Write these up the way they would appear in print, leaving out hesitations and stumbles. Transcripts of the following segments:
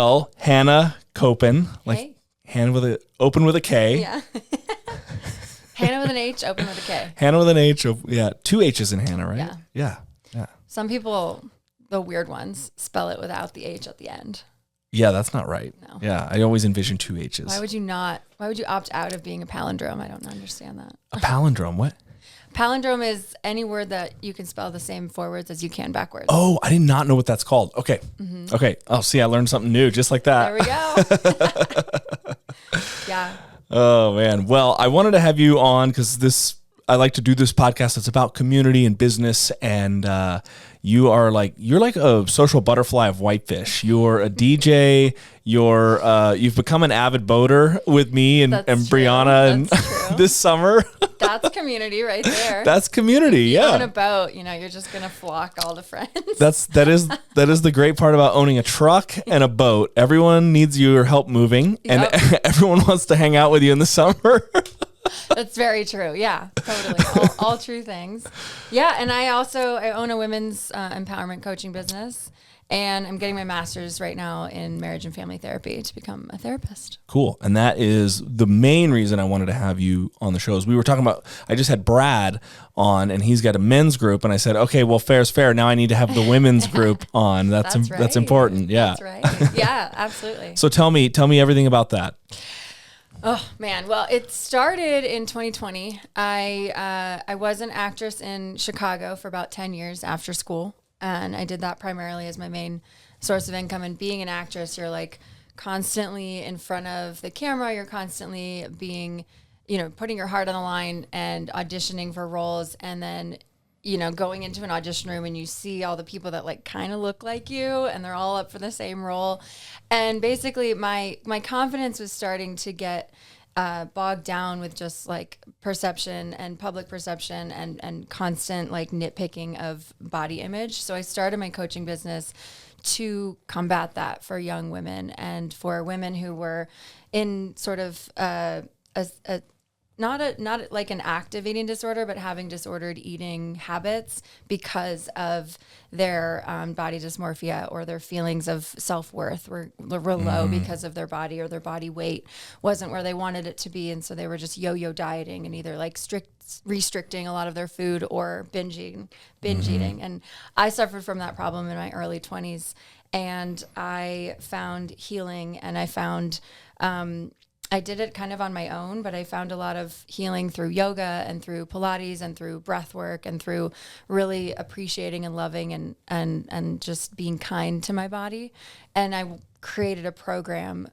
Well, Hannah Kopen, like Hey. Hannah open with a K. Yeah. Hannah with an H, open with a K. Hannah with an H. Yeah, two H's in Hannah, right? Yeah. Yeah. Some people, the weird ones, spell it without the H at the end. Yeah, that's not right. No. Yeah, I always envision two H's. Why would you opt out of being a palindrome? I don't understand that. A palindrome, what? Palindrome is any word that you can spell the same forwards as you can backwards. Oh, I did not know what that's called. Okay. Mm-hmm. Okay. Oh, see, I learned something new just like that. There we go. Yeah. Oh, man. Well, I wanted to have you on because I like to do this podcast. It's about community and business, and you're like a social butterfly of Whitefish. You're a DJ. You've become an avid boater with me and Brianna and this summer. That's community right there. That's community. Yeah. On a boat, you're just gonna flock all the friends. That is the great part about owning a truck and a boat. Everyone needs your help moving, and everyone wants to hang out with you in the summer. That's very true. Yeah, totally. All true things. Yeah, and I own a women's empowerment coaching business, and I'm getting my master's right now in marriage and family therapy to become a therapist. Cool. And that is the main reason I wanted to have you on the show. Is we were talking about, I just had Brad on, and he's got a men's group, and I said, okay, well, fair's fair. Now I need to have the women's group on. That's right. That's important. Yeah. That's right. Yeah, absolutely. So tell me everything about that. Oh man, well, it started in 2020. I was an actress in Chicago for about 10 years after school, and I did that primarily as my main source of income. And being an actress, you're like constantly in front of the camera. You're constantly being, putting your heart on the line and auditioning for roles, and then going into an audition room and you see all the people that like kind of look like you and they're all up for the same role. And basically my confidence was starting to get bogged down with just like perception and public perception and constant like nitpicking of body image. So I started my coaching business to combat that for young women and for women who were in sort of not like an active eating disorder, but having disordered eating habits because of their body dysmorphia or their feelings of self-worth were low because of their body, or their body weight wasn't where they wanted it to be. And so they were just yo-yo dieting and either like restricting a lot of their food or binge eating. And I suffered from that problem in my early 20s, and I found healing, and I found I did it kind of on my own, but I found a lot of healing through yoga and through Pilates and through breath work and through really appreciating and loving and just being kind to my body. And I created a program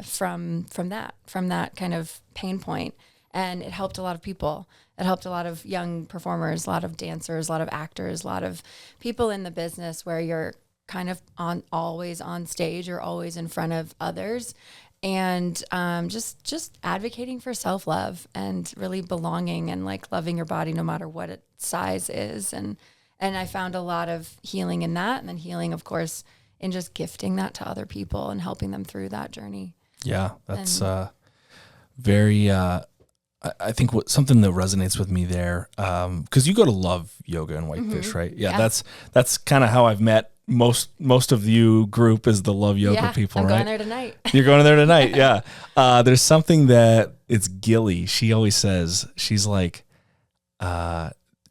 from that kind of pain point. And it helped a lot of people. It helped a lot of young performers, a lot of dancers, a lot of actors, a lot of people in the business where you're kind of always on stage or always in front of others. And just advocating for self-love and really belonging and like loving your body no matter what its size is. And I found a lot of healing in that, and then healing, of course, in just gifting that to other people and helping them through that journey. Yeah, that's very, I think something that resonates with me there, because you go to Love Yoga and Whitefish, right? Yeah. That's kind of how I've met most of you group is the Love Yoga people, right? I'm going there tonight. You're going there tonight, yeah. There's something that it's Gilly. She always says, she's like,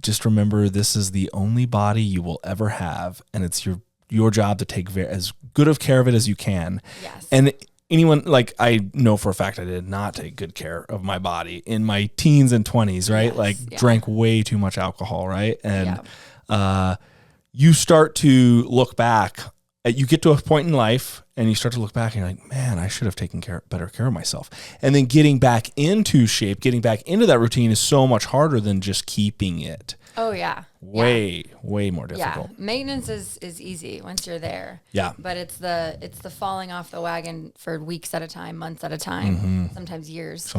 just remember, this is the only body you will ever have, and it's your job to take as good of care of it as you can. Yes. And anyone, like, I know for a fact I did not take good care of my body in my teens and 20s, right? Yes, drank way too much alcohol, right? And you start to look back. You get to a point in life and you start to look back and you're like, man, I should have taken better care of myself. And then getting back into shape, getting back into that routine is so much harder than just keeping it. Oh, yeah. Way more difficult. Yeah. Maintenance is easy once you're there. Yeah. But it's the falling off the wagon for weeks at a time, months at a time, sometimes years.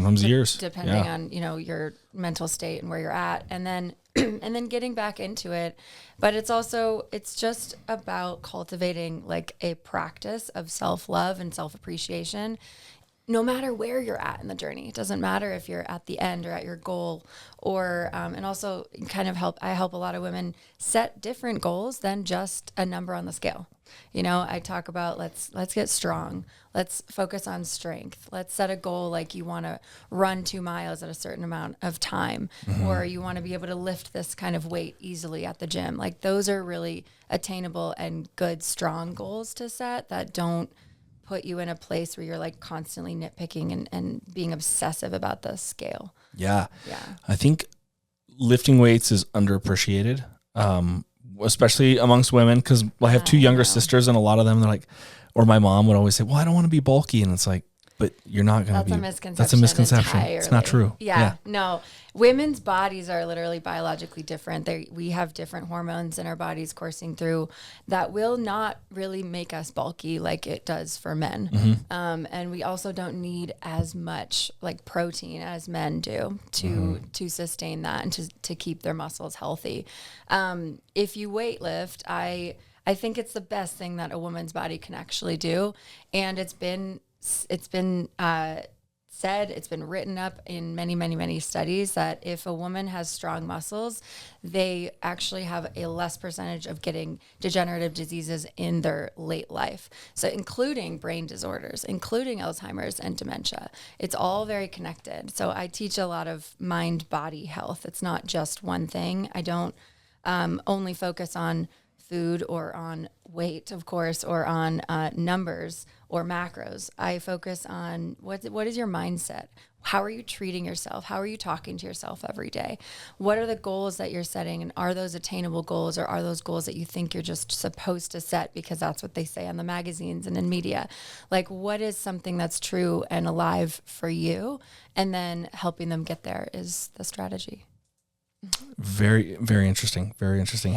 Depending on, your mental state and where you're at. And then and then getting back into it. But it's just about cultivating like a practice of self-love and self-appreciation, no matter where you're at in the journey. It doesn't matter if you're at the end or at your goal, or and also I help a lot of women set different goals than just a number on the scale. I talk about let's get strong. Let's focus on strength. Let's set a goal like you want to run 2 miles at a certain amount of time, or you want to be able to lift this kind of weight easily at the gym. Like those are really attainable and good, strong goals to set that don't put you in a place where you're like constantly nitpicking and being obsessive about the scale. Yeah. Yeah. I think lifting weights is underappreciated, especially amongst women, because I have 2 younger sisters, and a lot of them, they're like, or my mom would always say, well, I don't want to be bulky. And it's like, but you're not going to be. That's a misconception. Entirely. It's not true. Yeah. No, women's bodies are literally biologically different. We have different hormones in our bodies coursing through that will not really make us bulky like it does for men. And we also don't need as much like protein as men do to sustain that and to keep their muscles healthy. If you weight lift, I think it's the best thing that a woman's body can actually do. And it's been said, it's been written up in many, many, many studies that if a woman has strong muscles, they actually have a less percentage of getting degenerative diseases in their late life. So including brain disorders, including Alzheimer's and dementia. It's all very connected. So I teach a lot of mind-body health. It's not just one thing. I don't only focus on food or on weight, of course, or on numbers or macros. I focus on what is your mindset? How are you treating yourself? How are you talking to yourself every day? What are the goals that you're setting? And are those attainable goals, or are those goals that you think you're just supposed to set because that's what they say on the magazines and in media? Like, what is something that's true and alive for you? And then helping them get there is the strategy. Very, very interesting. Very interesting.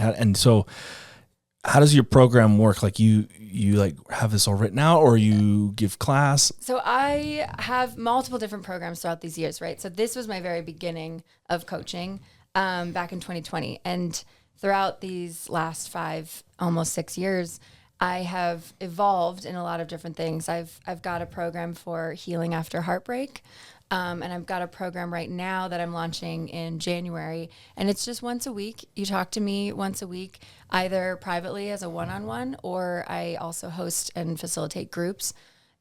How does your program work? Like you like have this all written out, or you give class? So I have multiple different programs throughout these years, right? So this was my very beginning of coaching back in 2020. And throughout these last 5, almost 6 years, I have evolved in a lot of different things. I've got a program for healing after heartbreak. And I've got a program right now that I'm launching in January, and it's just once a week. You talk to me once a week, either privately as a one-on-one, or I also host and facilitate groups.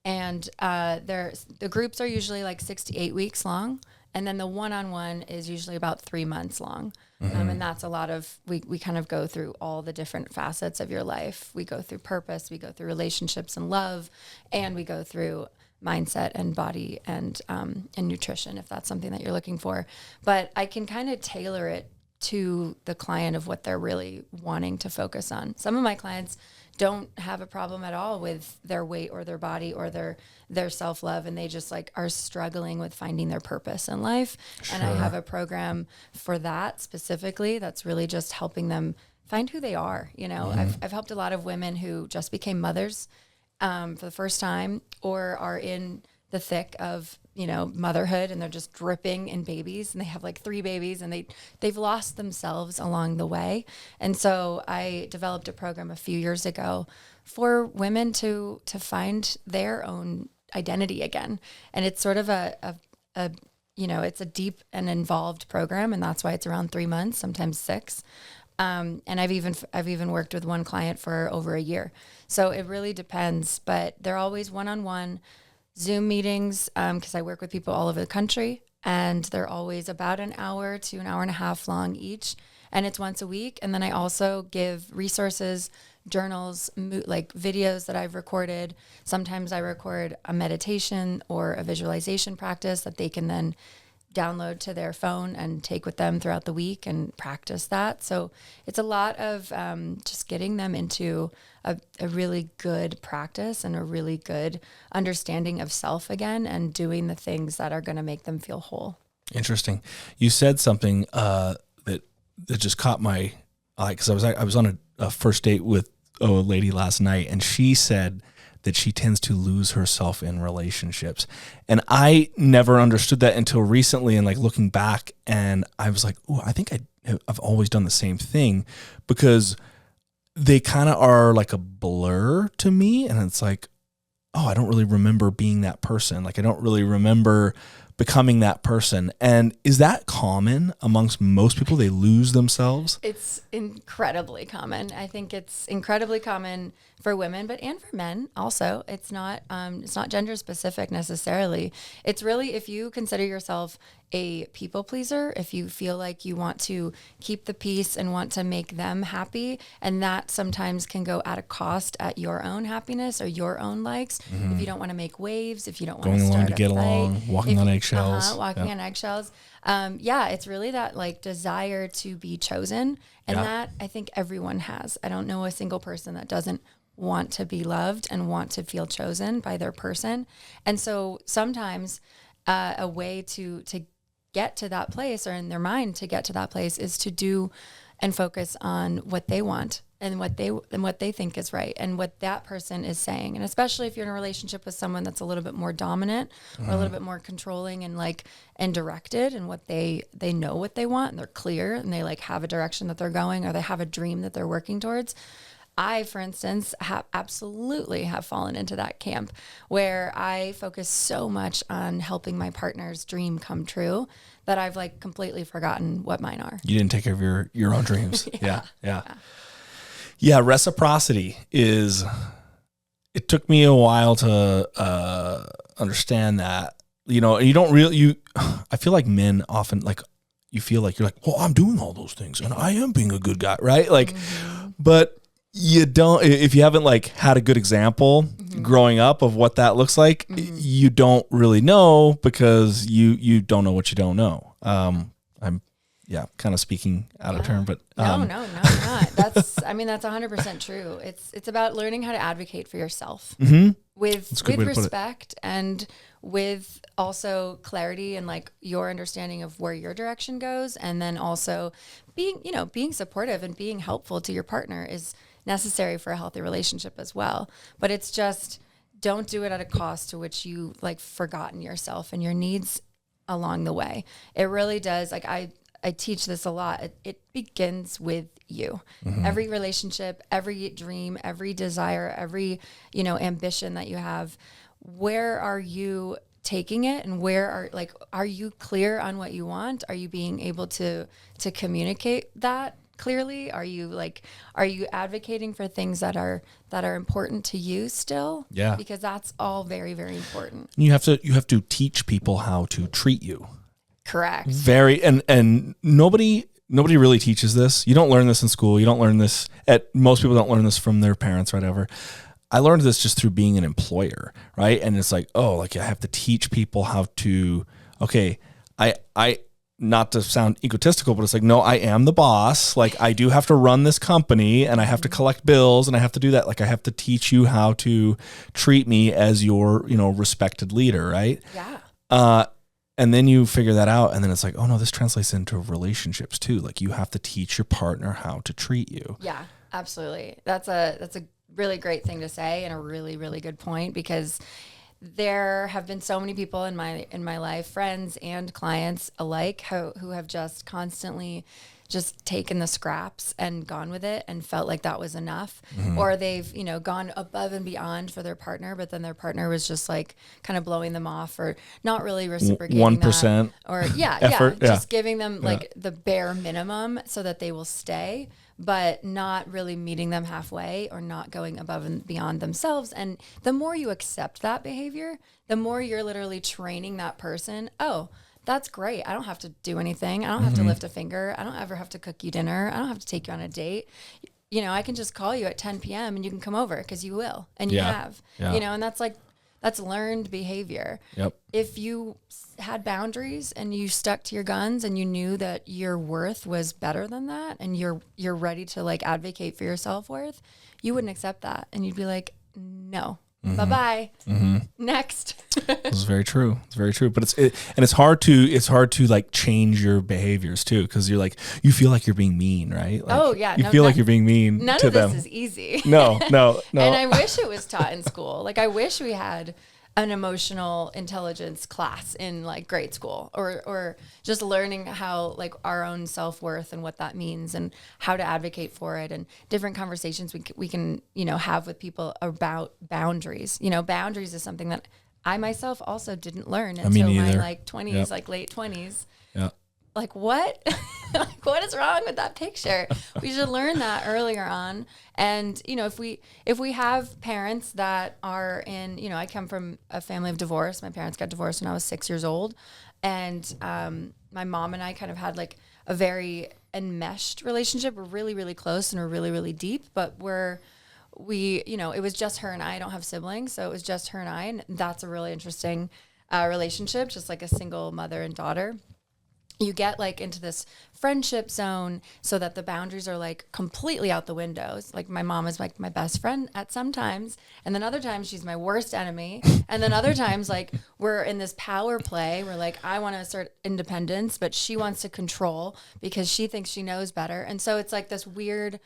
And the groups are usually like 6 to 8 weeks long, and then the one-on-one is usually about 3 months long. And that's a lot of, we kind of go through all the different facets of your life. We go through purpose, we go through relationships and love, and we go through mindset and body and nutrition, if that's something that you're looking for. But I can kind of tailor it to the client of what they're really wanting to focus on. Some of my clients don't have a problem at all with their weight or their body or their self-love, and they just like are struggling with finding their purpose in life. Sure. And I have a program for that specifically that's really just helping them find who they are. I've helped a lot of women who just became mothers for the first time, or are in the thick of, motherhood, and they're just dripping in babies, and they have like 3 babies, and they've lost themselves along the way. And so I developed a program a few years ago for women to find their own identity again. And it's sort of it's a deep and involved program, and that's why it's around 3 months, sometimes 6. And I've even worked with one client for over a year. So it really depends, but they're always one-on-one Zoom meetings, because I work with people all over the country, and they're always about an hour to an hour and a half long each. And it's once a week. And then I also give resources, journals, like videos that I've recorded. Sometimes I record a meditation or a visualization practice that they can then download to their phone and take with them throughout the week and practice that. So it's a lot of just getting them into a really good practice and a really good understanding of self again, and doing the things that are going to make them feel whole. Interesting. You said something that just caught my eye, because I was on a first date with a lady last night, and she said that she tends to lose herself in relationships. And I never understood that until recently, and like looking back, and I was like, oh, I think I've always done the same thing, because they kind of are like a blur to me. And it's like, oh, I don't really remember being that person. Like, I don't really remember becoming that person. And is that common amongst most people? They lose themselves? It's incredibly common. I think it's incredibly common for women, and for men also. It's not gender specific necessarily. It's really, if you consider yourself a people pleaser, if you feel like you want to keep the peace and want to make them happy, and that sometimes can go at a cost at your own happiness or your own likes. If you don't want to make waves, if you don't want to start a fight, walking on eggshells. Walking on eggshells. It's really that like desire to be chosen. And that I think everyone has. I don't know a single person that doesn't want to be loved and want to feel chosen by their person. And so sometimes a way to get to that place, or in their mind to get to that place, is to do and focus on what they want and what they think is right and what that person is saying. And especially if you're in a relationship with someone that's a little bit more dominant or a little bit more controlling and directed, and what they know what they want, and they're clear, and they like have a direction that they're going, or they have a dream that they're working towards. I, for instance, absolutely have fallen into that camp where I focus so much on helping my partner's dream come true that I've like completely forgotten what mine are. You didn't take care of your own dreams. Yeah. Reciprocity is, it took me a while to understand that, you don't really, I feel like men often like, you feel like you're like, well, I'm doing all those things and I am being a good guy. Right. Like, but you don't, if you haven't like had a good example growing up of what that looks like, you don't really know, because you don't know what you don't know. I'm kind of speaking out of turn, but no, you're not. That's 100% true. It's about learning how to advocate for yourself with respect and with also clarity and like your understanding of where your direction goes. And then also being supportive and being helpful to your partner is necessary for a healthy relationship as well. But it's just, don't do it at a cost to which you like forgotten yourself and your needs along the way. It really does. Like I teach this a lot. It begins with you. Every relationship, every dream, every desire, every, ambition that you have, where are you taking it, and are you clear on what you want? Are you being able to communicate that clearly? Are you advocating for things that are important to you still? Yeah. Because that's all very, very important. You have to teach people how to treat you. Correct. And nobody really teaches this. You don't learn this in school. You don't learn this most people don't learn this from their parents or whatever. I learned this just through being an employer, right? And it's like, I have to teach people how to, I not to sound egotistical, but it's like, no, I am the boss. Like I do have to run this company, and I have to collect bills, and I have to do that. Like I have to teach you how to treat me as your, respected leader. Right. Yeah. And then you figure that out, and then it's like, oh no, this translates into relationships too. Like you have to teach your partner how to treat you. Yeah, absolutely. That's a really great thing to say, and a really, really good point, because there have been so many people in my life, friends and clients alike, who have just constantly just taken the scraps and gone with it and felt like that was enough. Or they've, gone above and beyond for their partner, but then their partner was just like kind of blowing them off or not really reciprocating 1% that. Or effort. Just giving them like the bare minimum so that they will stay, but not really meeting them halfway or not going above and beyond themselves. And the more you accept that behavior, the more you're literally training that person. Oh, that's great. I don't have to do anything. I don't have to lift a finger. I don't ever have to cook you dinner. I don't have to take you on a date. I can just call you at 10 p.m. and you can come over, because you will. And you have, and that's learned behavior. Yep. If you had boundaries and you stuck to your guns and you knew that your worth was better than that, and you're ready to like advocate for your self-worth, you wouldn't accept that. And you'd be like, no, bye-bye. Next. It's very true. It's very true. But it's hard to like change your behaviors too, because you feel like you're being mean, right? Like, you feel like you're being mean none to of this them. is easy. No. And I wish it was taught in school. Like I wish we had an emotional intelligence class in like grade school, or just learning how like our own self-worth and what that means and how to advocate for it, and different conversations we can have with people about boundaries. Boundaries is something that I myself also didn't learn Me until my neither. like 20s, Yep. like late 20s. Yeah. Like what? Like what is wrong with that picture? We should learn that earlier on. And if we have parents that are in, I come from a family of divorce. My parents got divorced when I was 6 years old, and my mom and I kind of had like a very enmeshed relationship. We're really, really close and we're really, really deep, but it was just her and I don't have siblings. So it was just her and I. And that's a really interesting relationship, just like a single mother and daughter. You get like into this friendship zone so that the boundaries are like completely out the windows. Like my mom is like my best friend at some times. And then other times she's my worst enemy. And then other times like we're in this power play where like I want to assert independence, but she wants to control because she thinks she knows better. And so it's like this weird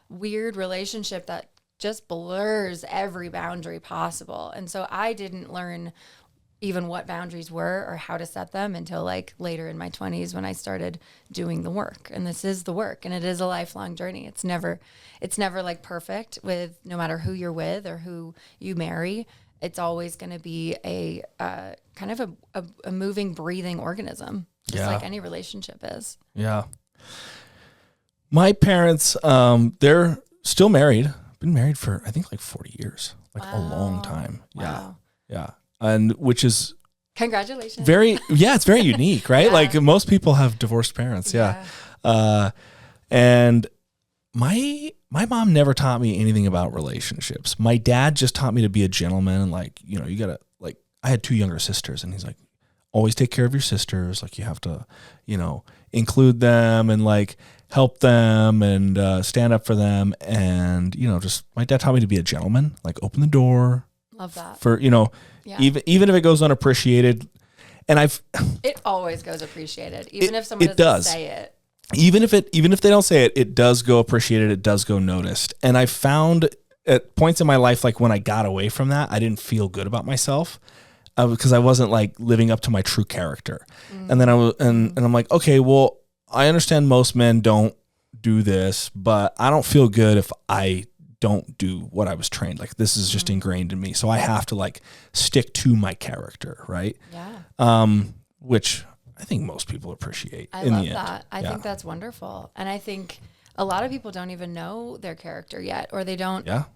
relationship that just blurs every boundary possible. And so I didn't learn even what boundaries were or how to set them until like later in my 20s when I started doing the work. And this is the work, and it is a lifelong journey. It's never like perfect with no matter who you're with or who you marry. It's always going to be a kind of a moving, breathing organism, just like any relationship is. Yeah. My parents, they're still married. Been married for, I think, like 40 years, like a long time. Wow. Yeah. And which is congratulations. it's very unique, right? Yeah. Like most people have divorced parents. Yeah. And my mom never taught me anything about relationships. My dad just taught me to be a gentleman. And like, you gotta like, I had 2 younger sisters, and he's like, always take care of your sisters. Like you have to, include them and like help them and stand up for them. And, just my dad taught me to be a gentleman, like open the door. Love that. For, even if it goes unappreciated. And it always goes appreciated. Even if someone doesn't say it. Even if they don't say it, it does go appreciated. It does go noticed. And I found at points in my life, like when I got away from that, I didn't feel good about myself because I wasn't like living up to my true character. And then and I'm like, okay, well, I understand most men don't do this, but I don't feel good if I don't do what I was trained. Like this is just ingrained in me. So I have to like stick to my character. Right. Yeah. Which I think most people appreciate. I love that. I think that's wonderful. And I think a lot of people don't even know their character yet, or they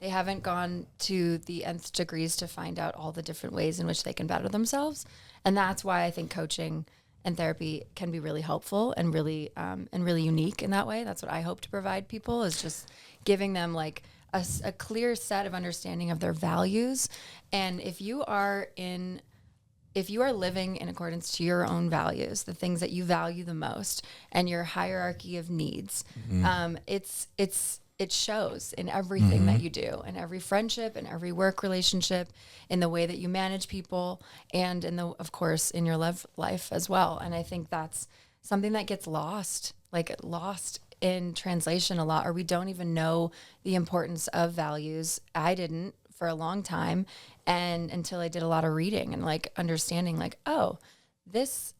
haven't gone to the nth degrees to find out all the different ways in which they can better themselves. And that's why I think coaching and therapy can be really helpful and really unique in that way. That's what I hope to provide people, is just giving them like a clear set of understanding of their values. And if you are living in accordance to your own values, the things that you value the most, and your hierarchy of needs, it shows in everything that you do, in every friendship, in every work relationship, in the way that you manage people, and of course, in your love life as well. And I think that's something that gets lost in translation a lot, or we don't even know the importance of values. I didn't for a long time, and until I did a lot of reading and like understanding like, oh, this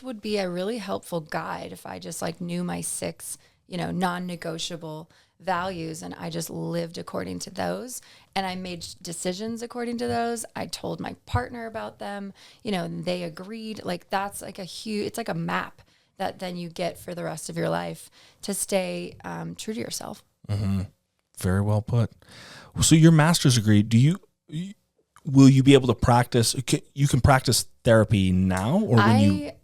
would be a really helpful guide if I just like knew my 6, non-negotiable values, and I just lived according to those, and I made decisions according to those. I told my partner about them, and they agreed. Like that's like it's like a map that then you get for the rest of your life to stay true to yourself. Mm-hmm. Very well put. So your master's degree, will you be able to practice? You can practice therapy now, or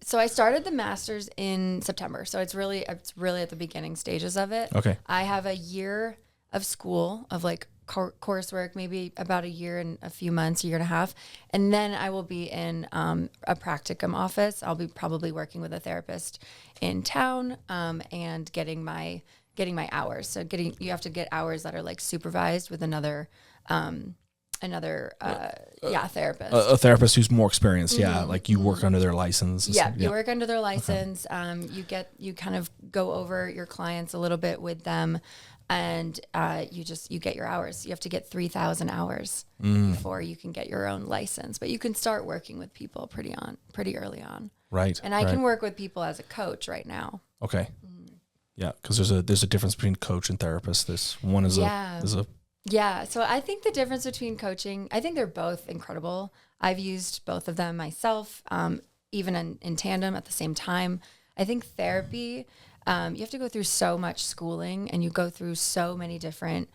So I started the master's in September. So it's really at the beginning stages of it. Okay. I have a year of school of like coursework, maybe about a year and a few months, a year and a half. And then I will be in a practicum office. I'll be probably working with a therapist in town and getting my hours. So you have to get hours that are like supervised with another therapist. A therapist who's more experienced. Yeah. Like you work under their license. You work under their license. Okay. You kind of go over your clients a little bit with them, and you get your hours. You have to get 3,000 hours before you can get your own license, but you can start working with people pretty early on. Right. And I can work with people as a coach right now. Okay. Yeah. Cause there's a difference between coach and therapist. This one is a Yeah. So I think the difference between coaching, I think they're both incredible. I've used both of them myself, even in tandem at the same time. I think therapy, you have to go through so much schooling and you go through so many different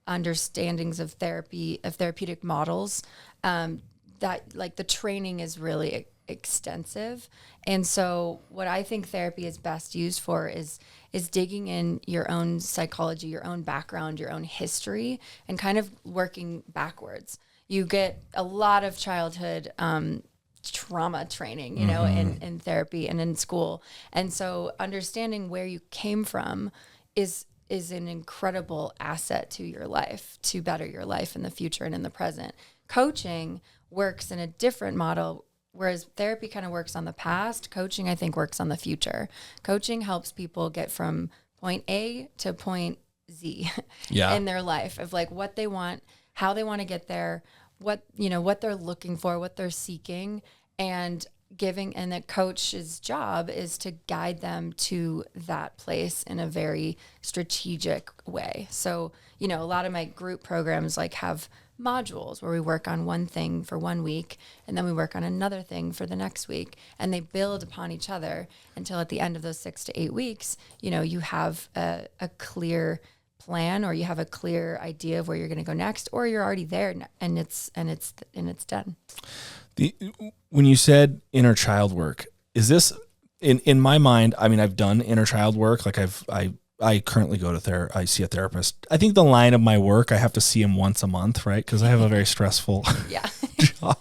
understandings of therapy, of therapeutic models, that like the training is really extensive. And so what I think therapy is best used for is digging in your own psychology, your own background, your own history, and kind of working backwards. You get a lot of childhood trauma training, you know, in therapy and in school. And so understanding where you came from is an incredible asset to your life, to better your life in the future and in the present. Coaching works in a different model. Whereas therapy kind of works on the past, coaching, I think, works on the future. Coaching helps people get from point A to point Z in their life of like what they want, how they want to get there, what they're looking for, what they're seeking, and the coach's job is to guide them to that place in a very strategic way. So, a lot of my group programs like have modules where we work on one thing for 1 week and then we work on another thing for the next week, and they build upon each other until at the end of those 6 to 8 weeks, you have a clear plan, or you have a clear idea of where you're going to go next, or you're already there and it's done. When you said inner child work, is this in my mind? I mean, I've done inner child work. Like I currently go to I see a therapist. I think the line of my work, I have to see him once a month, right? Because I have a very stressful job.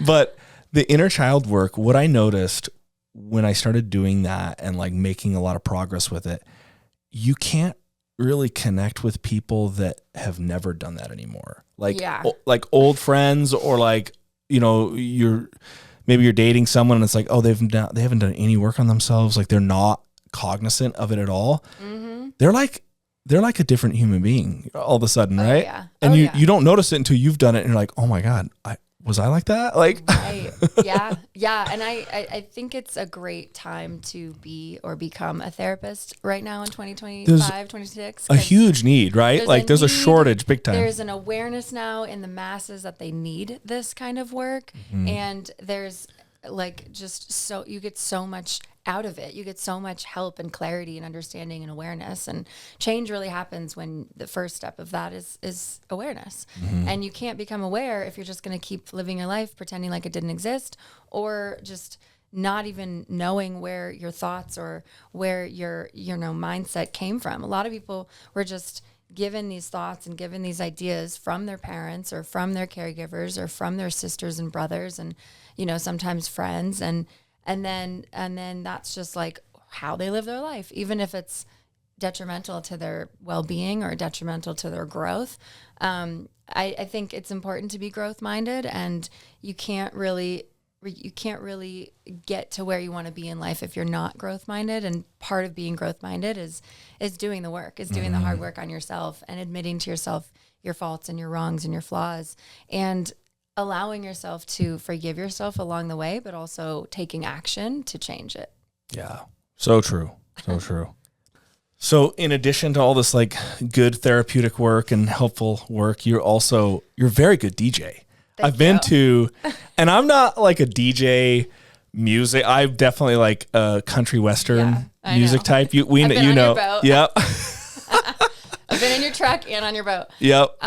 But the inner child work, what I noticed when I started doing that and like making a lot of progress with it, you can't really connect with people that have never done that anymore. Like old friends, or like, maybe you're dating someone and it's like, oh, they haven't done any work on themselves. Like they're not cognizant of it at all. Mm-hmm. They're like a different human being all of a sudden, right? Yeah. And you don't notice it until you've done it and you're like, oh my God, was I like that? Like, right. Yeah. And I think it's a great time to be or become a therapist right now in 2025, 26. A huge need, right? There's a shortage big time. There's an awareness now in the masses that they need this kind of work. Mm-hmm. And there's you get so much out of it. You get so much help and clarity and understanding and awareness, and change really happens when the first step of that is awareness. Mm-hmm. And you can't become aware if you're just going to keep living your life pretending like it didn't exist, or just not even knowing where your thoughts or where your mindset came from. A lot of people were just given these thoughts and given these ideas from their parents or from their caregivers or from their sisters and brothers and sometimes friends, and then that's just like how they live their life, even if it's detrimental to their well-being or detrimental to their growth. I think it's important to be growth-minded, and you can't really get to where you want to be in life if you're not growth-minded. And part of being growth-minded is doing the work, is doing the hard work on yourself and admitting to yourself your faults and your wrongs and your flaws, and allowing yourself to forgive yourself along the way, but also taking action to change it. Yeah. So true. So true. So in addition to all this like good therapeutic work and helpful work, you're very good DJ. I've been to, and I'm not like a DJ music. I'm definitely like a country Western music type. I've been on your boat. Yep. I've been in your truck and on your boat. Yep.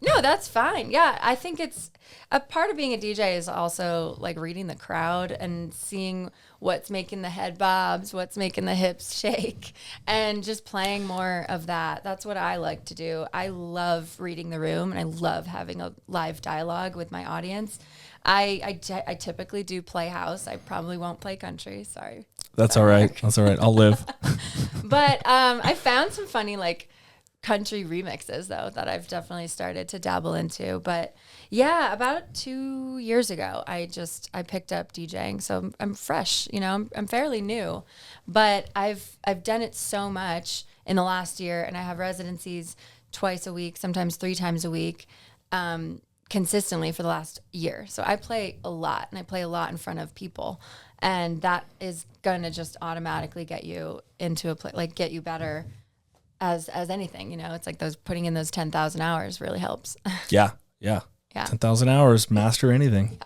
No, that's fine. Yeah. I think it's a part of being a DJ is also like reading the crowd and seeing what's making the head bobs, what's making the hips shake, and just playing more of that. That's what I like to do. I love reading the room, and I love having a live dialogue with my audience. I typically do play house. I probably won't play country. Sorry. That's all right. That's all right. I'll live. But I found some funny like country remixes though that I've definitely started to dabble into. But yeah, about 2 years ago, I picked up DJing. So I'm fresh, I'm fairly new, but I've done it so much in the last year, and I have residencies twice a week, sometimes 3 times a week, consistently for the last year. So I play a lot, and I play a lot in front of people, and that is going to just automatically get you into a place, like get you better as anything, it's like those putting in those 10,000 hours really helps. Yeah. Yeah. 10,000 hours, master anything.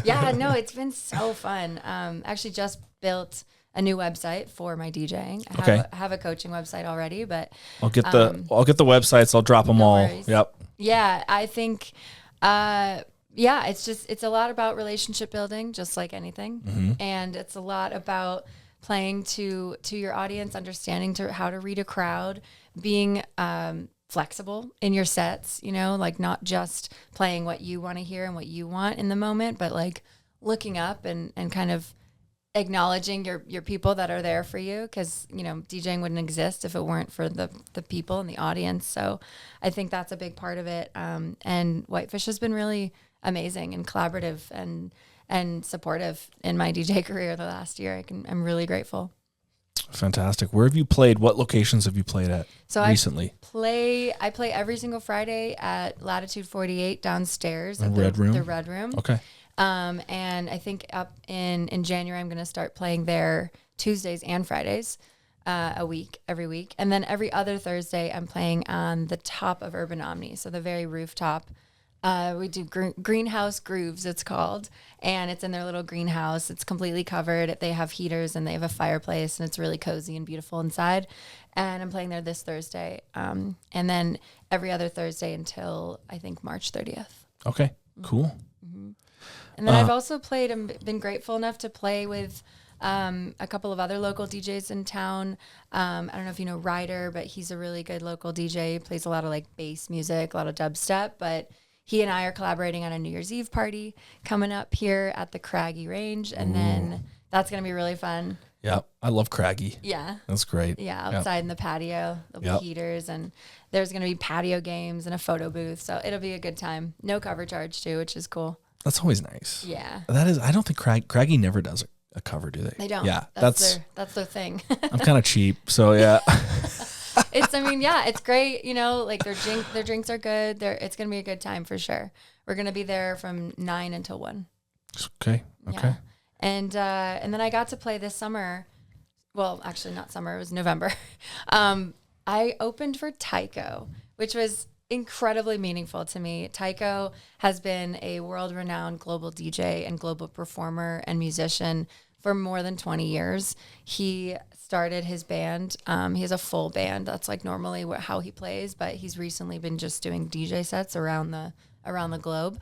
Yeah, no, it's been so fun. Actually just built a new website for my DJing. I have a coaching website already, but I'll get the websites. I'll drop them no all. worries. Yep. Yeah, I think, it's a lot about relationship building, just like anything. And it's a lot about playing to your audience, understanding how to read a crowd, being, flexible in your sets, like not just playing what you want to hear and what you want in the moment, but like looking up and kind of acknowledging your people that are there for you. Cause DJing wouldn't exist if it weren't for the people and the audience. So I think that's a big part of it. And Whitefish has been really amazing and collaborative and supportive in my DJ career the last year. I'm really grateful. Fantastic. Where have you played? What locations have you played at recently? I play every single Friday at Latitude 48 downstairs at the Red Room. Okay. And I think up in January, I'm going to start playing there Tuesdays and Fridays every week. And then every other Thursday, I'm playing on the top of Urban Omni, so the very rooftop. We do greenhouse grooves, it's called, and it's in their little greenhouse. It's completely covered. They have heaters and they have a fireplace, and it's really cozy and beautiful inside. And I'm playing there this Thursday, and then every other Thursday until I think March 30th. Okay, cool. Mm-hmm. And then I've also played and been grateful enough to play with a couple of other local DJs in town. I don't know if you know Ryder, but he's a really good local DJ. He plays a lot of like bass music, a lot of dubstep, but he and I are collaborating on a New Year's Eve party coming up here at the Craggy Range. And then that's going to be really fun. Yeah. I love Craggy. Yeah. That's great. Yeah. Outside in the patio, there'll be heaters, and there's going to be patio games and a photo booth. So it'll be a good time. No cover charge too, which is cool. That's always nice. Yeah. I don't think Craggy never does a cover, do they? They don't. Yeah. That's their thing. I'm kind of cheap. So yeah. It's great. Like their drinks are good. It's going to be a good time for sure. We're going to be there from 9 until 1. Okay. Yeah. And then I got to play this summer. Well, actually not summer. It was November. I opened for Tycho, which was incredibly meaningful to me. Tycho has been a world-renowned global DJ and global performer and musician for more than 20 years. He started his band. He has a full band. That's like normally how he plays, but he's recently been just doing DJ sets around the globe.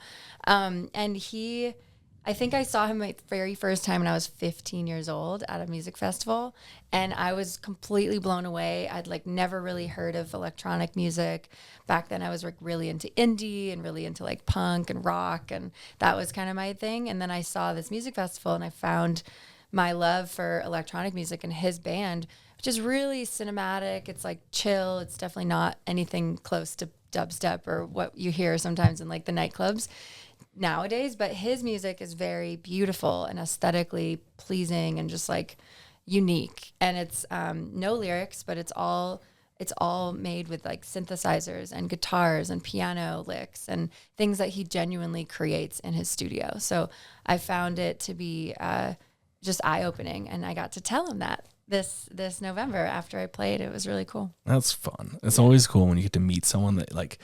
I think I saw him my very first time when I was 15 years old at a music festival, and I was completely blown away. I'd like never really heard of electronic music. Back then I was like really into indie and really into like punk and rock, and that was kind of my thing. And then I saw this music festival and I found my love for electronic music and his band, which is really cinematic. It's like chill. It's definitely not anything close to dubstep or what you hear sometimes in like the nightclubs nowadays, but his music is very beautiful and aesthetically pleasing and just like unique. And it's no lyrics, but it's all made with like synthesizers and guitars and piano licks and things that he genuinely creates in his studio. So I found it to be just eye-opening, and I got to tell him that this November after I played. It was really cool. That's fun. It's always cool when you get to meet someone that like,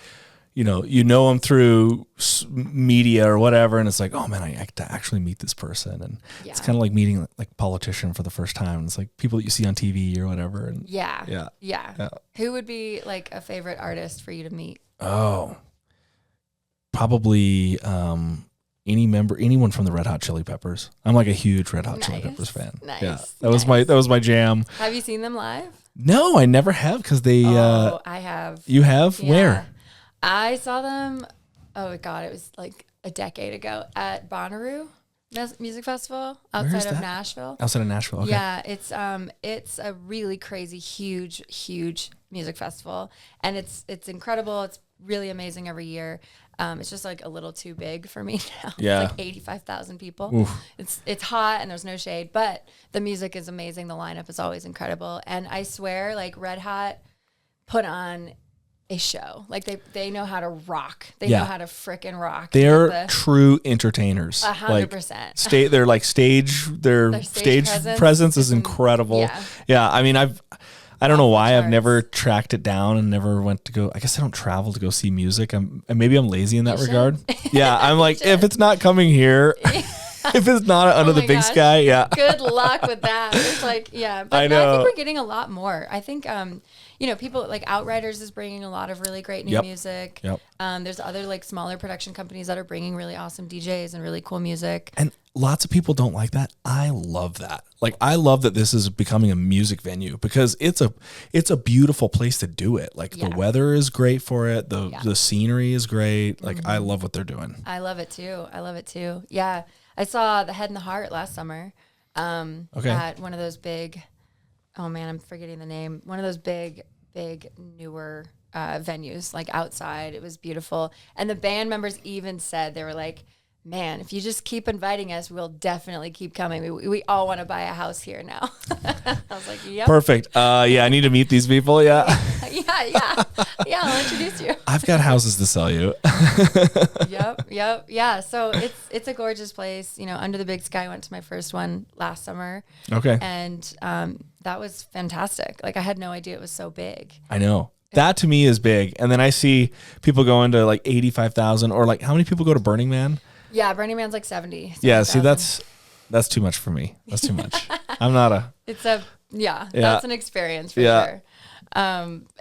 you know them through media or whatever, and it's like, oh man, I get to actually meet this person, and it's kind of like meeting like a politician for the first time. It's like people that you see on TV or whatever. And yeah. Who would be like a favorite artist for you to meet? Oh, probably anyone from the Red Hot Chili Peppers. I'm like a huge Red Hot Chili Peppers fan. Nice. Yeah, that was my jam. Have you seen them live? No, I never have, because they. I have. You have? Yeah. Where? I saw them. Oh God, it was like a decade ago at Bonnaroo Music Festival outside of Nashville. Outside of Nashville. Okay. Yeah, it's a really crazy, huge music festival, and it's incredible. It's really amazing every year. It's just like a little too big for me now. Yeah. It's like 85,000 people. Oof. It's hot and there's no shade, but the music is amazing. The lineup is always incredible. And I swear, like Red Hot put on a show. Like they know how to rock. They know how to frickin' rock. They're true entertainers. 100%. Their stage presence is incredible. Yeah. I mean, I've I don't know off the why I've charts. never tracked it down and never went to go. I guess I don't travel to go see music. Maybe I'm lazy in that You regard. should. Yeah, I'm like, if should. it's not coming here, if it's not under Oh the my big gosh. sky, yeah. Good luck with that. It's like, yeah. But I no, I think know. we're getting a lot more. I think, people like Outriders is bringing a lot of really great new music. Yep. There's other like smaller production companies that are bringing really awesome DJs and really cool music. And lots of people don't like that. I love that. Like, I love that this is becoming a music venue because it's a beautiful place to do it. Like the weather is great for it. The scenery is great. Like I love what they're doing. I love it too. Yeah. I saw the Head and the Heart last summer. At one of those big, oh man, I'm forgetting the name. One of those big newer venues, like outside. It was beautiful. And the band members even said, they were like, man, if you just keep inviting us, we'll definitely keep coming. We all want to buy a house here now. I was like, yep. Perfect. I need to meet these people. Yeah. Yeah, I'll introduce you. I've got houses to sell you. Yep. Yeah. So it's a gorgeous place. Under the Big Sky, I went to my first one last summer. Okay. And that was fantastic. Like I had no idea it was so big. I know. That to me is big. And then I see people going to like 85,000 or like how many people go to Burning Man? Yeah, Burning Man's like 70. Yeah, see that's too much for me. That's too much. I'm not a that's an experience for sure.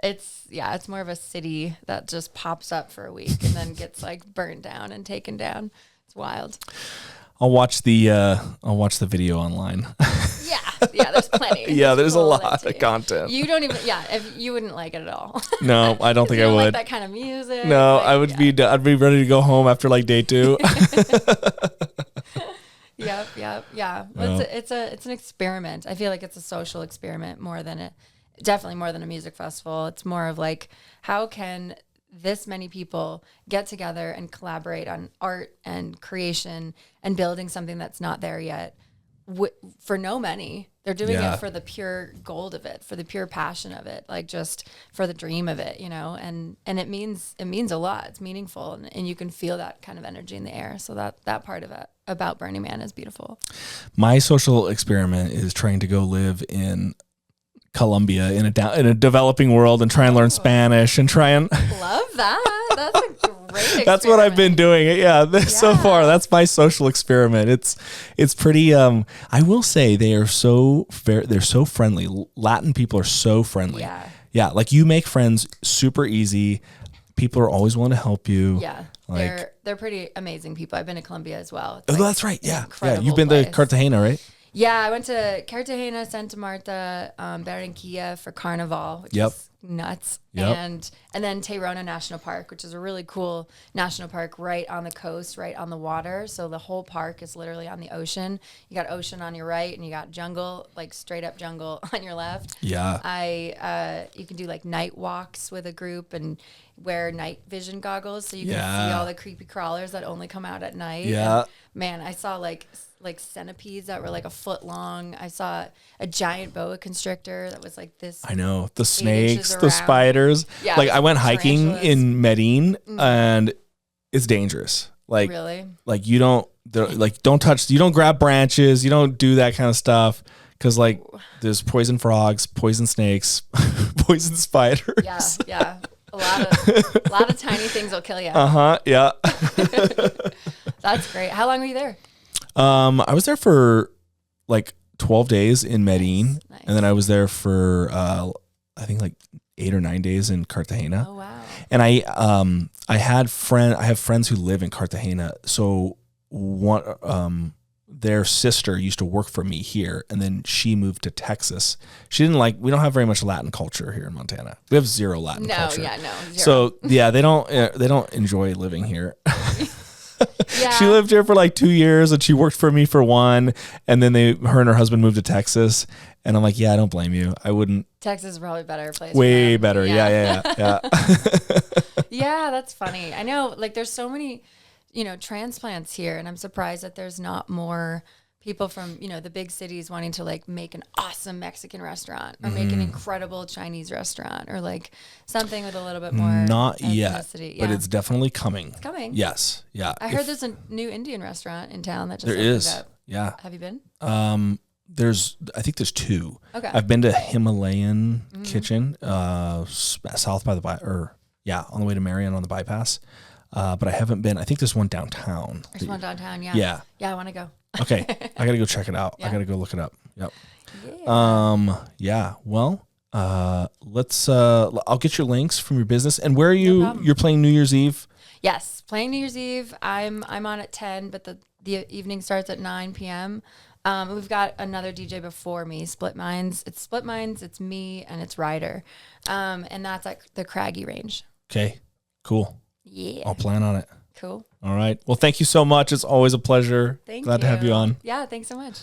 It's more of a city that just pops up for a week and then gets like burned down and taken down. It's wild. I'll watch the video online. Yeah, there's plenty. Yeah, there's a lot of content. You don't even if you wouldn't like it at all. No, I don't think you I don't would. like that kind of music. No, like, I'd be ready to go home after like day 2. Yep. Yeah. Well, it's an experiment. I feel like it's a social experiment definitely more than a music festival. It's more of like, how can this many people get together and collaborate on art and creation and building something that's not there yet for no money. They're doing it for the pure gold of it, for the pure passion of it, like just for the dream of it, and it means a lot. It's meaningful, and you can feel that kind of energy in the air. So that part of it about Burning Man is beautiful. My social experiment is trying to go live in Colombia in a developing world and try and learn Spanish and try and love that. That's a great experiment. That's what I've been doing. Yeah, so far that's my social experiment. It's pretty. I will say they are so fair. They're so friendly. Latin people are so friendly. Yeah. Like you make friends super easy. People are always willing to help you. Yeah, like, they're pretty amazing people. I've been to Colombia as well. Oh, that's right. Yeah. You've been place. to Cartagena, right? Yeah, I went to Cartagena, Santa Marta, Barranquilla for Carnival, which is nuts. And then Tayrona National Park, which is a really cool national park right on the coast, right on the water. So the whole park is literally on the ocean. You got ocean on your right and you got jungle, like straight up jungle on your left. Yeah. You can do like night walks with a group and wear night vision goggles so you can see all the creepy crawlers that only come out at night. Yeah. And, man, I saw like centipedes that were like a foot long. I saw a giant boa constrictor that was like this. I know, the snakes, the spiders. Yeah, like I went hiking tarantulas. in Medellin and it's dangerous. Like, really? Like you don't touch, you don't grab branches, you don't do that kind of stuff. Cause like there's poison frogs, poison snakes, poison spiders. Yeah. A lot of tiny things will kill you. Yeah. That's great. How long were you there? I was there for like 12 days in Medellin. Nice. And then I was there for I think like 8 or 9 days in Cartagena. Oh wow. And I have friends who live in Cartagena. So their sister used to work for me here, and then she moved to Texas. We don't have very much Latin culture here in Montana. We have zero Latin culture. Zero. So yeah, they don't enjoy living here. Yeah. She lived here for like 2 years and she worked for me for 1. And then her and her husband moved to Texas. And I'm like, yeah, I don't blame you. I wouldn't. Texas is probably a better place. Way better. Yeah. Yeah, that's funny. I know, like, there's so many, transplants here, and I'm surprised that there's not more people from, the big cities wanting to like make an awesome Mexican restaurant or make an incredible Chinese restaurant or like something with a little bit more Not yet, ethnicity. but it's definitely coming. It's coming. Yes. Yeah. I heard there's a new Indian restaurant in town that just there opened is. up. Yeah. Have you been? I think there's two. Okay. I've been to Himalayan Kitchen, south by the on the way to Marion on the bypass. But I haven't been. I think there's one downtown. There's one downtown. Yeah. Yeah. Yeah. I want to go. Okay. I gotta go check it out. Yeah. I gotta go look it up. Yep. Yeah. Yeah. Well, let's. I'll get your links from your business. And where are you? problem. You're playing New Year's Eve. Yes, playing New Year's Eve. I'm on at 10, but the evening starts at 9 p.m. We've got another DJ before me, Split Minds. It's me, and it's Ryder. And that's at the Craggy Range. Okay. Cool. Yeah. I'll plan on it. Cool. All right. Well, thank you so much. It's always a pleasure. Thank Glad to have you on. Yeah, thanks so much.